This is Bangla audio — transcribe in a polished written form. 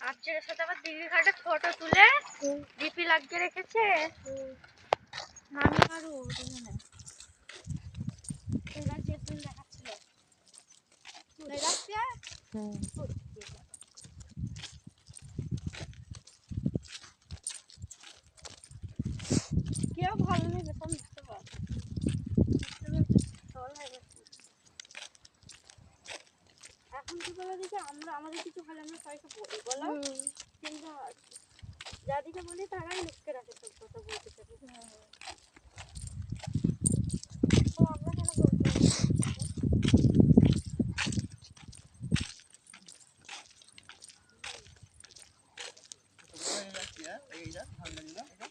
আজকের সাথে আবার দিঘি ঘাটে ফটো তুলে ডিপি লাগিয়ে রেখেছে। নানি আর ও দুজনে এবার যে তুল দেখাচ্ছিল তুলে রাখছে। কেউ ভালো নেই বেতন দিতে পারে এখন কি বলে দিকে আমরা আমাদের কিছু হলে আমরা সবাইকে বলি বলো, কিন্তু যাদিকে বলি তারাই লুককে রাখে সব কথা বলতে থাকে। তো আমরা কেন বলতে এইটা ভালো লাগলো।